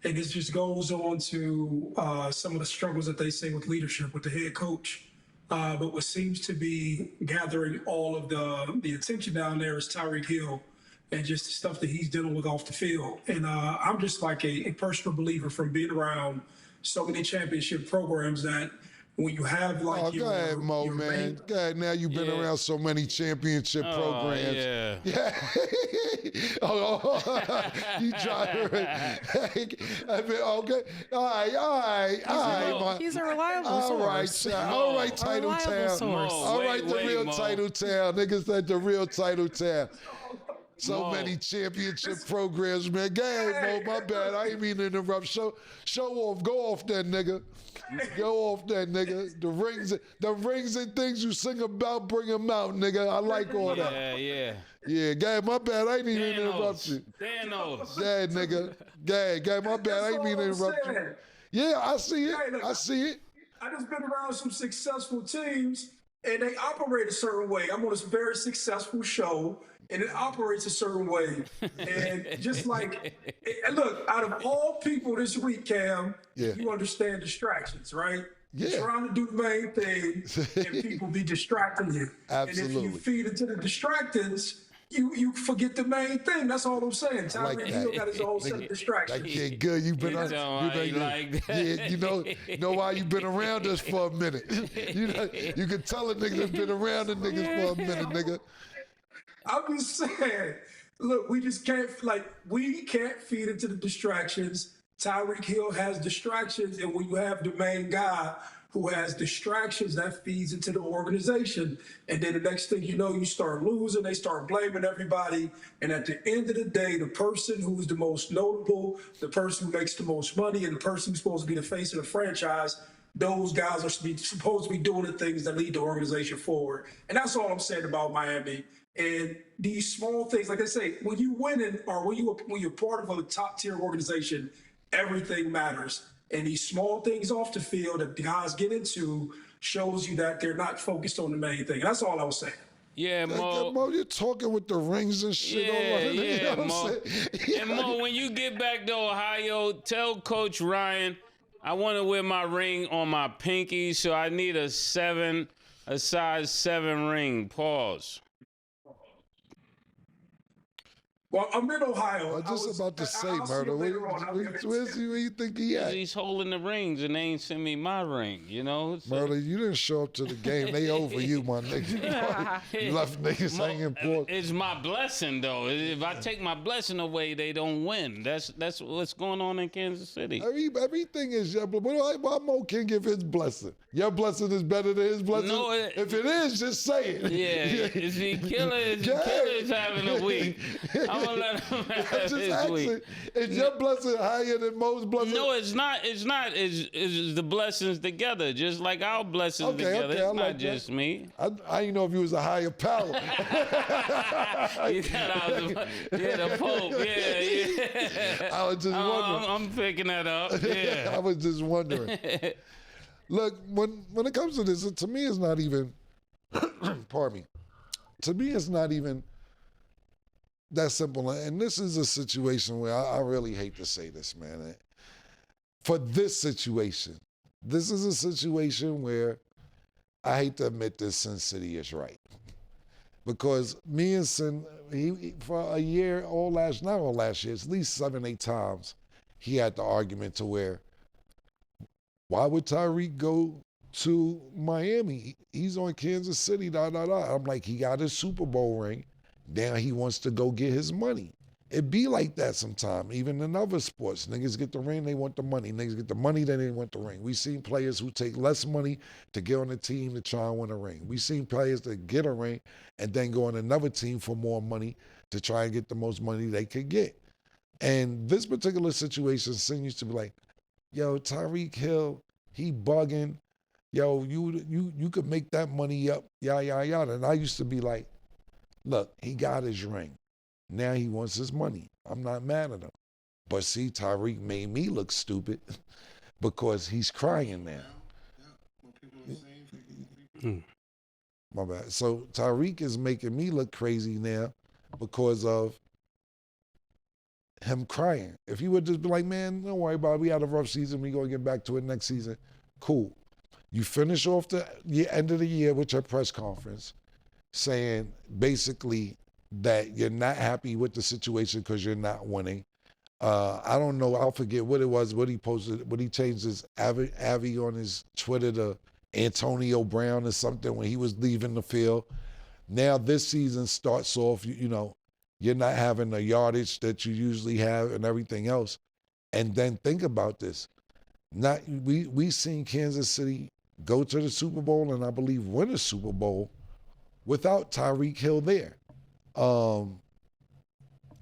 And this just goes on to some of the struggles that they say with leadership with the head coach. But what seems to be gathering all of the attention down there is Tyreek Hill and just the stuff that he's dealing with off the field. And I'm just like a personal believer from being around so many championship programs that when you have like go ahead, Mo, man. Go ahead. Now you've been around so many championship programs. Yeah. You try to. I mean, okay. All right. He's a reliable source. All right, Title Town. All right, the real Title Town. Niggas said the real Title Town. So many championship programs, man. Go ahead, Mo. My bad. I ain't mean to interrupt. Show off. Go off that nigga. Go off that nigga. The rings and things you sing about, bring them out, nigga. I like all that. Yeah, go ahead. My bad. I ain't even interrupt you. Thanos. Go ahead, nigga. Go ahead. My bad. I ain't mean to interrupt you. Yeah, I see it. I see it. I just been around some successful teams, and they operate a certain way. I'm on a very successful show, and it operates a certain way. And just like, look, out of all people this week, Cam, you understand distractions, right? Yeah. You're trying to do the main thing, and people be distracting you. Absolutely. And if you feed into the distractions, you forget the main thing. That's all I'm saying. Tyreek Hill got his own set of distractions. That kid good. You've been on. You know why you've been around us for a minute. You can tell a nigga that's been around the niggas for a minute, nigga. I'm just saying, look, we can't feed into the distractions. Tyreek Hill has distractions, and when you have the main guy who has distractions, that feeds into the organization. And then the next thing you know, you start losing, they start blaming everybody. And at the end of the day, the person who's the most notable, the person who makes the most money, and the person who's supposed to be the face of the franchise, those guys are supposed to be doing the things that lead the organization forward. And that's all I'm saying about Miami. And these small things, like I say, when you win or when you're part of a top tier organization, everything matters. And these small things off the field that the guys get into shows you that they're not focused on the main thing. That's all I was saying. Yeah, Mo. You're talking with the rings and shit. Mo. And Mo, when you get back to Ohio, tell Coach Ryan I want to wear my ring on my pinky, so I need a size 7 ring. Pause. Well, I'm in Ohio. I was just about to say, Murder. Where you think he at? He's holding the rings and they ain't send me my ring, you know? So. Murder, you didn't show up to the game. They over you, my nigga. You left niggas hanging poor. It's my blessing, though. If I take my blessing away, they don't win. That's what's going on in Kansas City. Everything is your blessing. Why Mo can't give his blessing? Your blessing is better than his blessing? No, if it is, just say it. Yeah. Is he killer's having a week? I'm gonna let him have his week. Is your blessing higher than Mo's blessing? No, it's not. It's the blessings together, just like our blessings together. Okay, it's not just me. I didn't know if you was a higher power. You thought I was the Pope. Yeah. I was just wondering. I'm picking that up. Yeah. I was just wondering. Look, when it comes to this, to me, it's not even. Pardon me. To me, it's not even that simple. And this is a situation where I really hate to say this, man. For this situation, this is a situation where I hate to admit this, Sin City is right. Because me and Sin, for a year, not all last year, at least 7-8 times, he had the argument to where, why would Tyreek go to Miami? He's on Kansas City, I'm like, he got his Super Bowl ring. Now he wants to go get his money. It be like that sometimes, even in other sports. Niggas get the ring, they want the money. Niggas get the money, then they want the ring. We seen players who take less money to get on the team to try and win a ring. We seen players that get a ring and then go on another team for more money to try and get the most money they could get. And this particular situation, Sin used to be like, yo, Tyreek Hill, he bugging. Yo, you could make that money up, yada. And I used to be like, look, he got his ring. Now he wants his money. I'm not mad at him. But see, Tyreek made me look stupid because he's crying now. My bad. So Tyreek is making me look crazy now because of him crying. If he would just be like, man, don't worry about it. We had a rough season. We gonna get back to it next season. Cool. You finish off the end of the year with your press conference saying basically that you're not happy with the situation because you're not winning. I don't know. I'll forget what it was, what he posted, what he changed his Avi on his Twitter to Antonio Brown or something when he was leaving the field. Now this season starts off, you know, you're not having the yardage that you usually have and everything else. And then think about this. We seen Kansas City go to the Super Bowl and I believe win a Super Bowl without Tyreek Hill there.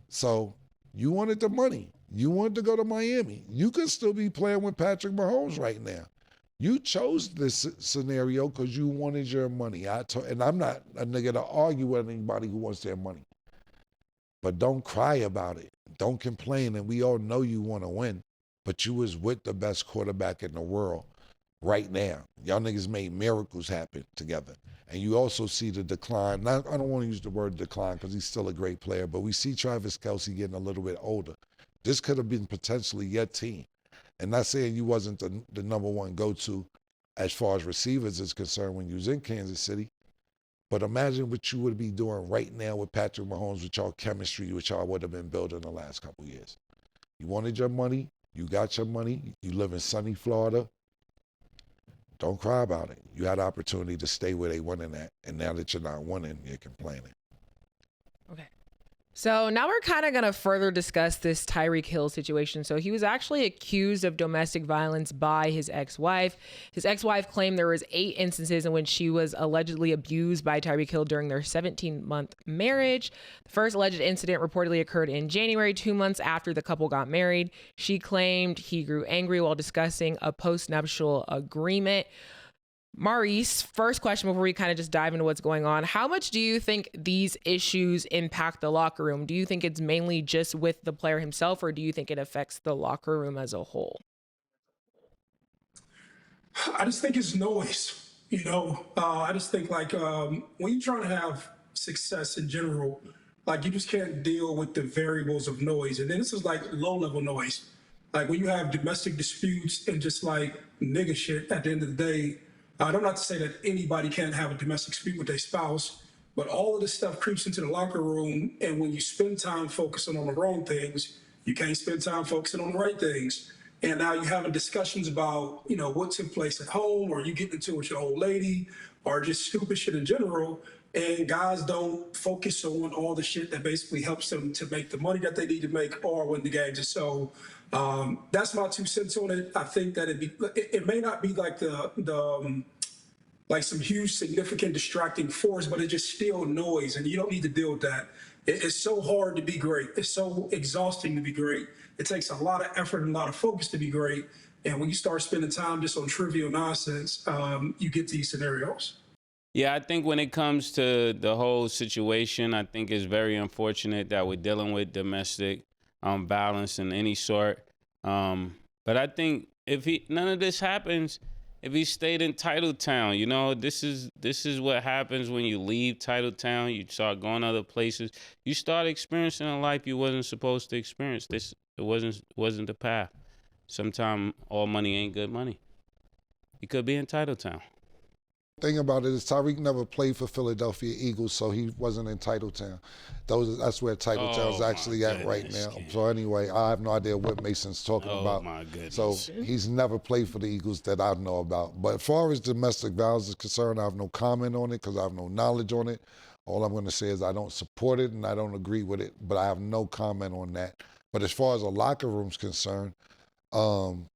So you wanted the money. You wanted to go to Miami. You could still be playing with Patrick Mahomes right now. You chose this scenario because you wanted your money. And I'm not a nigga to argue with anybody who wants their money. But don't cry about it. Don't complain. And we all know you want to win. But you was with the best quarterback in the world right now. Y'all niggas made miracles happen together. And you also see the decline. I don't want to use the word decline because he's still a great player, but we see Travis Kelce getting a little bit older. This could have been potentially your team. And not saying you wasn't the number one go-to as far as receivers is concerned when you was in Kansas City. But imagine what you would be doing right now with Patrick Mahomes, with y'all chemistry, which y'all would have been building the last couple of years. You wanted your money. You got your money. You live in sunny Florida. Don't cry about it. You had the opportunity to stay where they winning at. And now that you're not winning, you're complaining. Okay. So now we're kind of going to further discuss this Tyreek Hill situation. So he was actually accused of domestic violence by his ex-wife. His ex-wife claimed there was 8 instances in which she was allegedly abused by Tyreek Hill during their 17-month marriage. The first alleged incident reportedly occurred in January, 2 months after the couple got married. She claimed he grew angry while discussing a post-nuptial agreement. Maurice, first question before we kind of just dive into what's going on. How much do you think these issues impact the locker room? Do you think it's mainly just with the player himself, or do you think it affects the locker room as a whole? I just think it's noise, you know. I just think like when you're trying to have success in general, like you just can't deal with the variables of noise. And then this is like low-level noise. Like when you have domestic disputes and just like nigga shit at the end of the day. I don't have to say that anybody can't have a domestic dispute with their spouse, but all of this stuff creeps into the locker room. And when you spend time focusing on the wrong things, you can't spend time focusing on the right things. And now you're having discussions about, you know, what took place at home, or you getting into it with your old lady, or just stupid shit in general. And guys don't focus on all the shit that basically helps them to make the money that they need to make or win the games. And so that's my 2 cents on it. I think that it may not be like like some huge, significant, distracting force, but it's just still noise, and you don't need to deal with that. It's so hard to be great. It's so exhausting to be great. It takes a lot of effort and a lot of focus to be great. And when you start spending time just on trivial nonsense, you get these scenarios. Yeah, I think when it comes to the whole situation, I think it's very unfortunate that we're dealing with domestic violence in any sort. But I think if none of this happens, if he stayed in Titletown, you know, this is what happens when you leave Titletown. You start going other places. You start experiencing a life you wasn't supposed to experience. It wasn't the path. Sometimes all money ain't good money. He could be in Titletown. Thing about it is Tyreek never played for Philadelphia Eagles, so he wasn't in Titletown. That's where Titletown's actually at right now. So anyway, I have no idea what Mason's talking about. Oh my goodness. So he's never played for the Eagles that I know about. But as far as domestic violence is concerned, I have no comment on it because I have no knowledge on it. All I'm going to say is I don't support it and I don't agree with it, but I have no comment on that. But as far as a locker room's concerned, I don't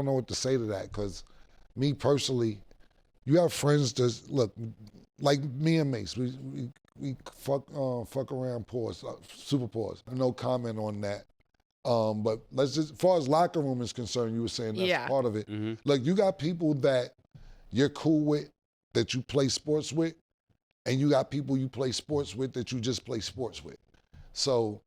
know what to say to that because me personally, you have friends that look like me and Mace. We fuck around, pause, super pause. No comment on that. But let's just, as far as locker room is concerned, you were saying that's part of it. Mm-hmm. Look, you got people that you're cool with, that you play sports with, and you got people you play sports with that you just play sports with. So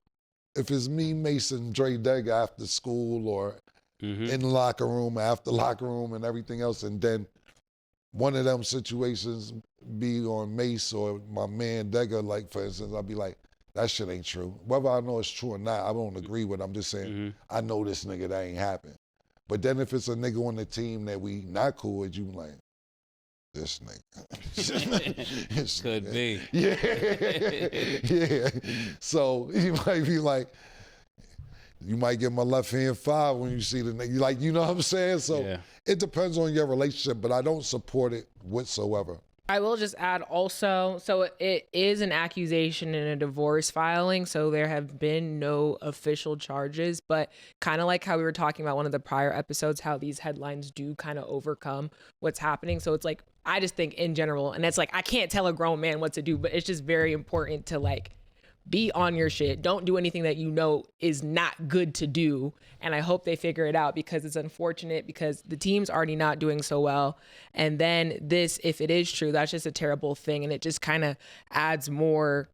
if it's me, Mason, Dre Deg after school or in the locker room, after locker room and everything else, and then one of them situations be on Mace or my man Degger, like, for instance, I'll be like, that shit ain't true. Whether I know it's true or not, I don't agree with it. I'm just saying, I know this nigga, that ain't happened. But then if it's a nigga on the team that we not cool with, you like, this nigga. Could be. Yeah. Yeah. So you might be like, you might give my left hand 5 when you see the nigga. Like, you know what I'm saying? So it depends on your relationship, but I don't support it whatsoever. I will just add also, so it is an accusation in a divorce filing, so there have been no official charges, but kind of like how we were talking about one of the prior episodes, how these headlines do kind of overcome what's happening. So it's like, I just think in general, and it's like, I can't tell a grown man what to do, but it's just very important to like, be on your shit. Don't do anything that you know is not good to do. And I hope they figure it out, because it's unfortunate, because the team's already not doing so well. And then this, if it is true, that's just a terrible thing. And it just kind of adds more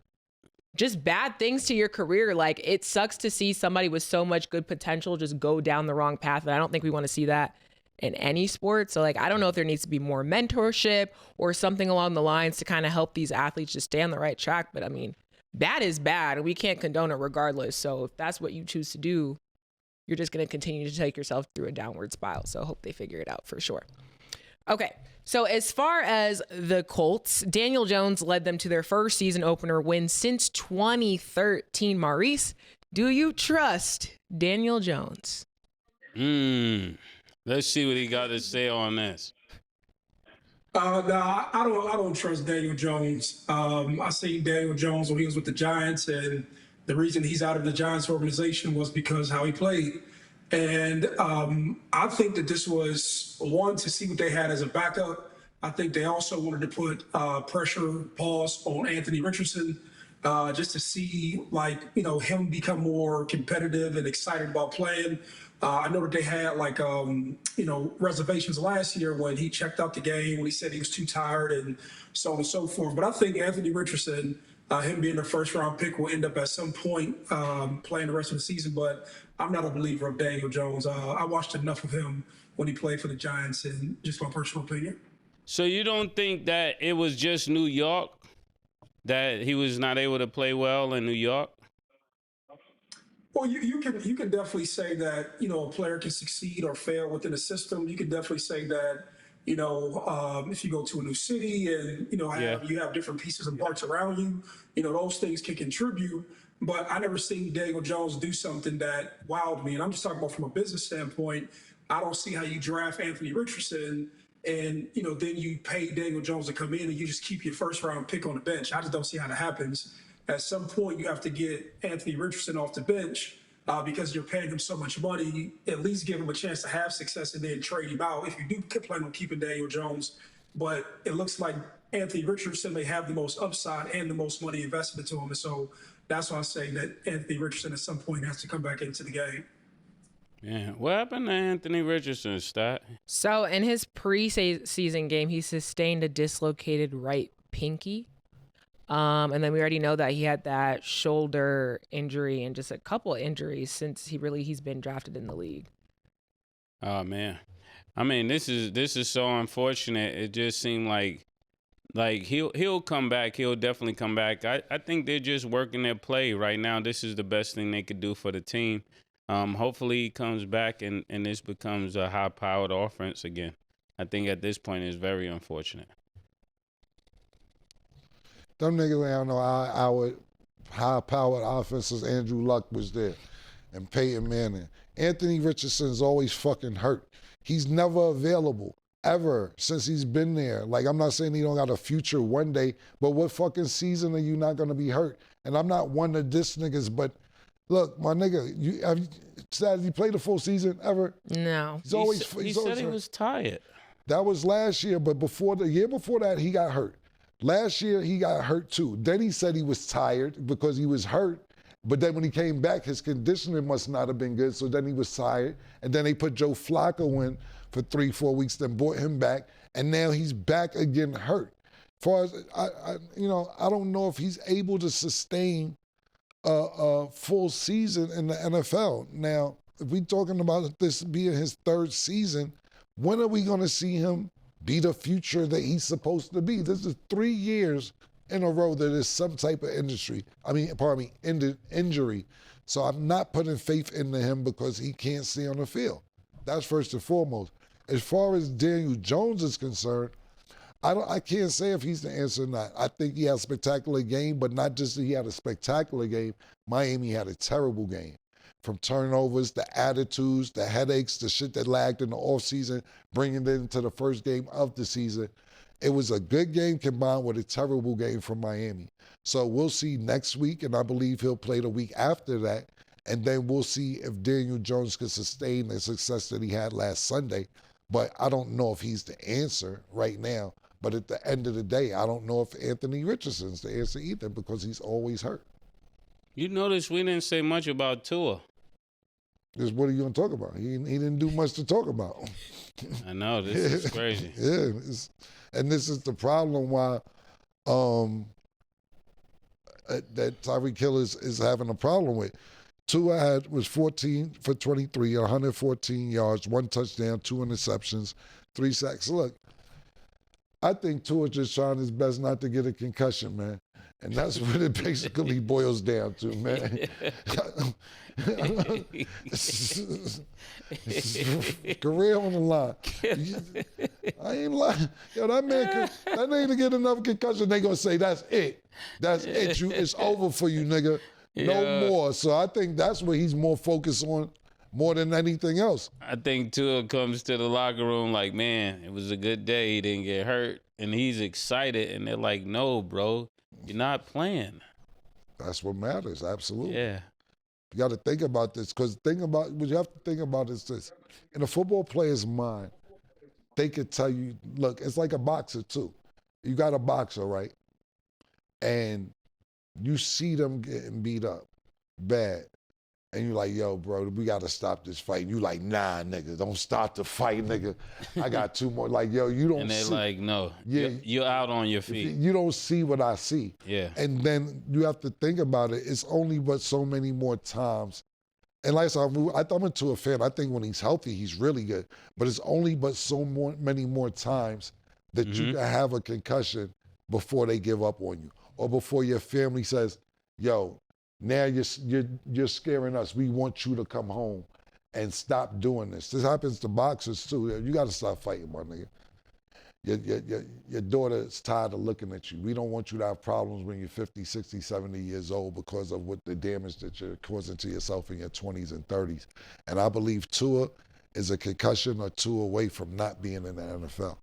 just bad things to your career. Like, it sucks to see somebody with so much good potential just go down the wrong path. And I don't think we want to see that in any sport. So like, I don't know if there needs to be more mentorship or something along the lines to kind of help these athletes just stay on the right track. But I mean, bad is bad, and we can't condone it regardless. So if that's what you choose to do, you're just going to continue to take yourself through a downward spiral. So I hope they figure it out for sure. Okay, so as far as the Colts, Daniel Jones led them to their first season opener win since 2013. Maurice, do you trust Daniel Jones? Let's see what he got to say on this. No, I don't trust Daniel Jones. I seen Daniel Jones when he was with the Giants, and the reason he's out of the Giants organization was because how he played. And I think that this was one to see what they had as a backup. I think they also wanted to put pause on Anthony Richardson, just to see, like, you know, him become more competitive and excited about playing. I know that they had reservations last year when he checked out the game, when he said he was too tired and so on and so forth. But I think Anthony Richardson, him being the first round pick, will end up at some point playing the rest of the season. But I'm not a believer of Daniel Jones. I watched enough of him when he played for the Giants, and just my personal opinion. So you don't think that it was just New York, that he was not able to play well in New York? Well, you can definitely say that, you know, a player can succeed or fail within a system. You can definitely say that, you know, if you go to a new city and, you know, you have different pieces and parts around you, you know, those things can contribute. But I never seen Daniel Jones do something that wowed me. And I'm just talking about from a business standpoint. I don't see how you draft Anthony Richardson and, you know, then you pay Daniel Jones to come in and you just keep your first round pick on the bench. I just don't see how that happens. At some point, you have to get Anthony Richardson off the bench because you're paying him so much money. At least give him a chance to have success and then trade him out if you do plan on keeping Daniel Jones. But it looks like Anthony Richardson may have the most upside and the most money invested into him. And so that's why I say that Anthony Richardson at some point has to come back into the game. Yeah. What happened to Anthony Richardson, Stat? So in his preseason game, he sustained a dislocated right pinky. And then we already know that he had that shoulder injury and just a couple of injuries since he's been drafted in the league. Oh man, I mean, this is so unfortunate. It just seemed like he'll come back. He'll definitely come back. I think they're just working their play right now. This is the best thing they could do for the team. Hopefully he comes back and this becomes a high-powered offense again. I think at this point it's very unfortunate. Them niggas, I don't know, our high-powered offenses, Andrew Luck was there, and Peyton Manning. Anthony Richardson's always fucking hurt. He's never available, ever, since he's been there. Like, I'm not saying he don't got a future one day, but what fucking season are you not going to be hurt? And I'm not one to diss niggas, but look, my nigga, you played the full season ever? No. He said he was tired. That was last year, but the year before that, he got hurt. Last year, he got hurt too. Then he said he was tired because he was hurt. But then when he came back, his conditioning must not have been good. So then he was tired. And then they put Joe Flacco in for 3-4 weeks, then brought him back. And now he's back again hurt. As far as, I don't know if he's able to sustain a full season in the NFL. Now, if we're talking about this being his third season, when are we going to see him be the future that he's supposed to be. This is 3 years in a row that there's some type of injury. So I'm not putting faith into him because he can't stay on the field. That's first and foremost. As far as Daniel Jones is concerned, I can't say if he's the answer or not. I think he had a spectacular game, but not just that he had a spectacular game. Miami had a terrible game. From turnovers, the attitudes, the headaches, the shit that lagged in the offseason, bringing it into the first game of the season. It was a good game combined with a terrible game from Miami. So we'll see next week, and I believe he'll play the week after that. And then we'll see if Daniel Jones can sustain the success that he had last Sunday. But I don't know if he's the answer right now. But at the end of the day, I don't know if Anthony Richardson's the answer either because he's always hurt. You notice we didn't say much about Tua. Just what are you going to talk about? He didn't do much to talk about. I know, this is crazy. Yeah, and this is the problem why that Tyreek Hill is having a problem with. Tua was 14 for 23, 114 yards, 1 touchdown, 2 interceptions, 3 sacks. Look, I think Tua's just trying his best not to get a concussion, man. And that's what it basically boils down to, man. Career on the line. I ain't lying. Yo, that nigga to get another concussion, they gonna say, that's it. That's it. It's over for you, nigga. No more. So I think that's what he's more focused on more than anything else. I think Tua comes to the locker room like, man, it was a good day. He didn't get hurt. And he's excited. And they're like, no, bro, you're not playing. That's what matters. Absolutely. Yeah. You got to think about this because what you have to think about is this. In a football player's mind, they could tell you, look, it's like a boxer too. You got a boxer, right? And you see them getting beat up bad. And you're like, yo, bro, we got to stop this fight. You like, nah, nigga, don't stop the fight, nigga. I got 2 more. Like, yo, you don't see. And they're like, no, you're out on your feet. You don't see what I see. Yeah. And then you have to think about it. It's only but so many more times. And like I said, I'm into a fan. I think when he's healthy, he's really good. But it's only but many more times that you can have a concussion before they give up on you. Or before your family says, yo, now you're scaring us. We want you to come home and stop doing this. This happens to boxers too. You got to stop fighting, my nigga. Your daughter is tired of looking at you. We don't want you to have problems when you're 50, 60, 70 years old because of what the damage that you're causing to yourself in your 20s and 30s. And I believe Tua is a concussion or 2 away from not being in the NFL.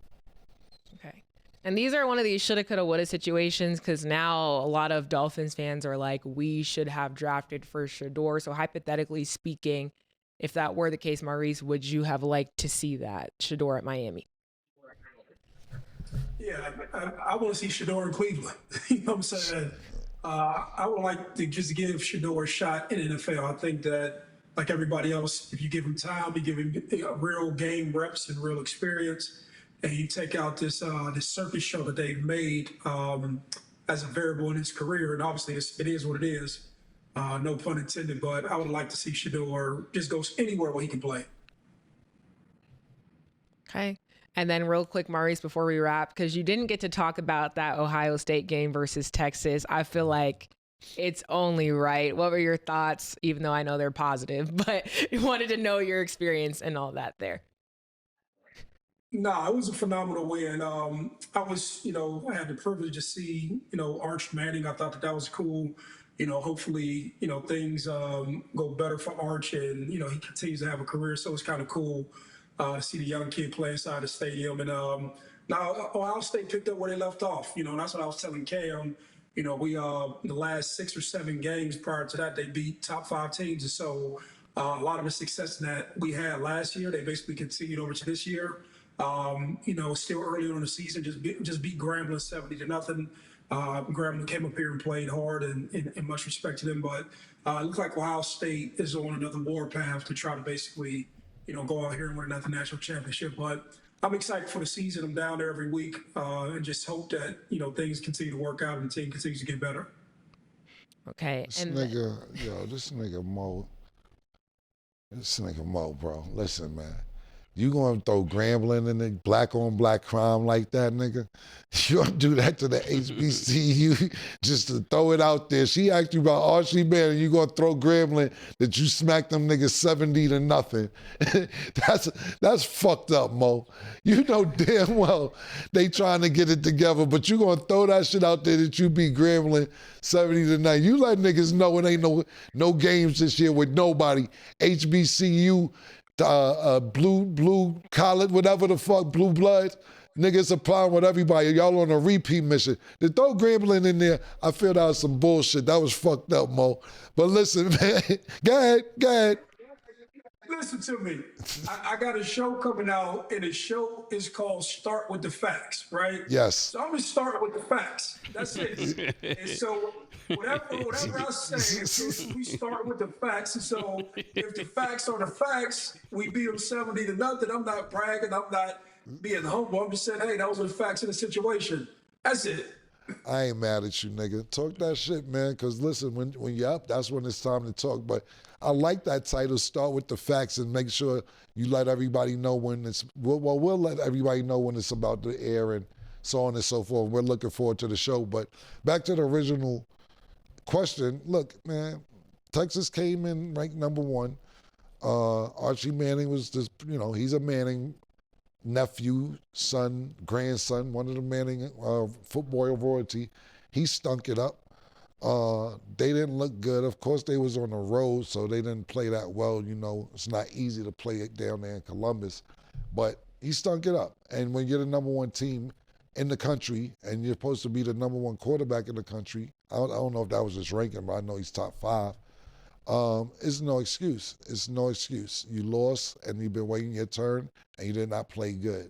Okay. And these are one of these shoulda, coulda, woulda situations because now a lot of Dolphins fans are like, we should have drafted for Shedeur. So hypothetically speaking, if that were the case, Maurice, would you have liked to see that Shedeur at Miami? Yeah, I want to see Shedeur in Cleveland. You know what I'm saying? I would like to just give Shedeur a shot in the NFL. I think that, like everybody else, if you give him time, you give him real game reps and real experience, and you take out this circus show that they've made as a variable in his career, and obviously it is what it is, no pun intended, but I would like to see Shedeur just go anywhere where he can play. Okay. And then real quick, Maurice, before we wrap, because you didn't get to talk about that Ohio State game versus Texas, I feel like it's only right. What were your thoughts, even though I know they're positive, but wanted to know your experience and all that there. No, it was a phenomenal win. I had the privilege to see, Arch Manning. I thought that was cool. Hopefully, things go better for Arch and, he continues to have a career. So it's kind of cool to see the young kid play inside the stadium. And now Ohio State picked up where they left off. That's what I was telling Cam. We the last 6 or 7 games prior to that, they beat top 5 teams. And so a lot of the success that we had last year, they basically continued over to this year. Still early on in the season, just beat Grambling 70-0. Grambling came up here and played hard, and much respect to them. But it looks like Ohio State is on another warpath to try to basically, go out here and win another national championship. But I'm excited for the season. I'm down there every week, and just hope that things continue to work out and the team continues to get better. Okay. This nigga Mo, bro. Listen, man. You gonna throw Grambling in the black on black crime like that, nigga? You gonna do that to the HBCU just to throw it out there? She asked you about Archie Manning, you gonna throw Grambling that you smacked them niggas 70-0. That's fucked up, Mo. You know damn well they trying to get it together, but you gonna throw that shit out there that you beat Grambling 70-0. You let niggas know it ain't no games this year with nobody. HBCU. Blue collar, whatever the fuck, blue blood, niggas applying with everybody. Y'all on a repeat mission. To throw Grambling in there, I feel that was some bullshit. That was fucked up, Mo. But listen, man, go ahead. Listen to me. I got a show coming out, and the show is called Start With The Facts, right? Yes. So I'm going to start with the facts. That's it. And so whatever I say, we start with the facts. And so if the facts are the facts, we beat them 70-0. I'm not bragging. I'm not being humble. I'm just saying, hey, those are the facts of the situation. That's it. I ain't mad at you, nigga. Talk that shit, man, because listen, when you're up, that's when it's time to talk. But I like that title, Start With The Facts, and make sure you let everybody know when it's, we'll let everybody know when it's about to air and so on and so forth. We're looking forward to the show. But back to the original question, look, man, Texas came in ranked number 1. Archie Manning was just, he's a Manning nephew, son, grandson, one of the Manning football royalty. He stunk it up. They didn't look good. Of course, they was on the road, so they didn't play that well. It's not easy to play it down there in Columbus, but he stunk it up. And when you're the number 1 team in the country and you're supposed to be the number 1 quarterback in the country, I don't know if that was his ranking, but I know he's top 5. It's no excuse. It's no excuse. You lost and you've been waiting your turn and you did not play good.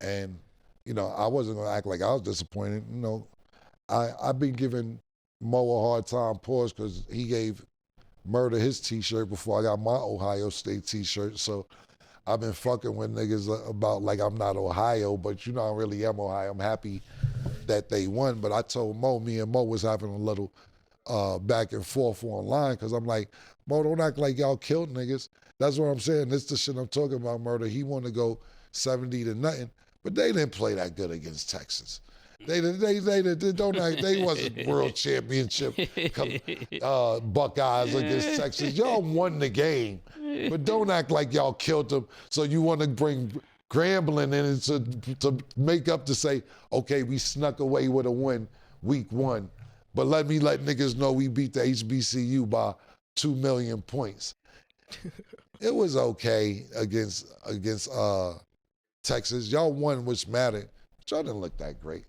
And, I wasn't going to act like I was disappointed. I've been giving Mo a hard time, pause, because he gave Murder his T-shirt before I got my Ohio State T-shirt. So I've been fucking with niggas about like I'm not Ohio, but I really am Ohio. I'm happy that they won. But I told Mo, me and Mo was having a little back and forth online because I'm like, Mo, don't act like y'all killed niggas. That's what I'm saying. This is the shit I'm talking about, Murder. He wanted to go 70-0, but they didn't play that good against Texas. They don't act, they wasn't world championship Buckeyes against Texas. Y'all won the game, but don't act like y'all killed them. So you want to bring Grambling in to make up to say, okay, we snuck away with a win week 1, but let niggas know we beat the HBCU by 2 million points. It was okay against Texas. Y'all won, which mattered. But y'all didn't look that great.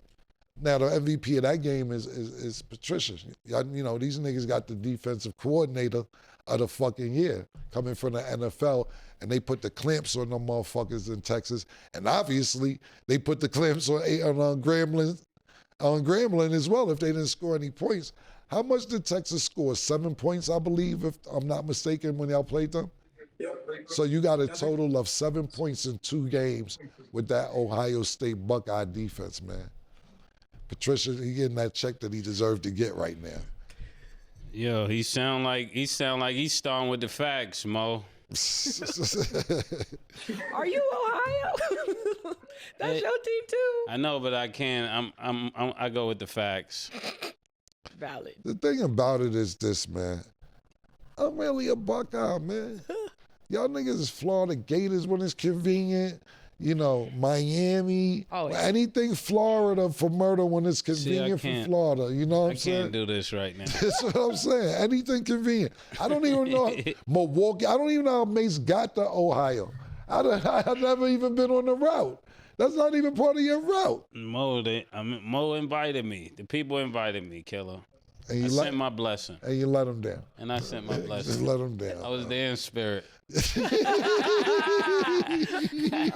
Now, the MVP of that game is Patricia. These niggas got the defensive coordinator of the fucking year coming from the NFL, and they put the clamps on them motherfuckers in Texas. And obviously, they put the clamps on Grambling as well if they didn't score any points. How much did Texas score? 7 points, I believe, if I'm not mistaken, when y'all played them? So you got a total of 7 points in 2 games with that Ohio State Buckeye defense, man. Patricia, he getting that check that he deserved to get right now. Yo, he sound like he's starting with the facts, Mo. Are you Ohio? That's your team too. I know, but I can't. I go with the facts. Valid. The thing about it is this, man. I'm really a Buckeye, man. Y'all niggas is Florida Gators when it's convenient. Miami, anything Florida for Murder when it's convenient for Florida. You know what I'm saying? I can't do this right now. That's what I'm saying. Anything convenient. I don't even know Milwaukee. I don't even know how Mace got to Ohio. I've never even been on the route. That's not even part of your route. Mo invited me. The people invited me, Killer. And I sent my blessing. And you let them down. And I sent my blessing. Just let them down. I was there in spirit.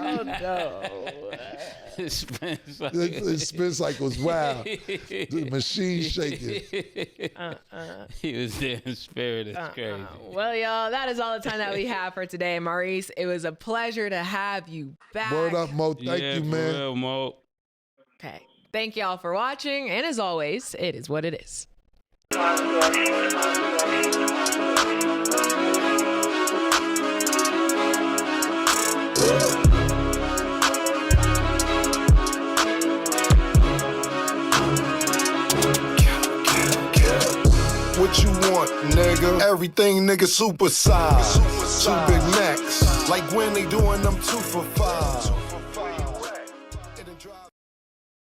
Oh, no. It spin cycles, wow. The machine shaking. He was there in spirit. It's crazy. Well, y'all, that is all the time that we have for today. Maurice, it was a pleasure to have you back. Word up, Mo. Thank you, man. For real, Mo. Okay. Thank y'all for watching. And as always, it is what it is. Woo! what you want, nigga. Everything, nigga, super size. 2 Big Macs, like when they doing them 2 for $5.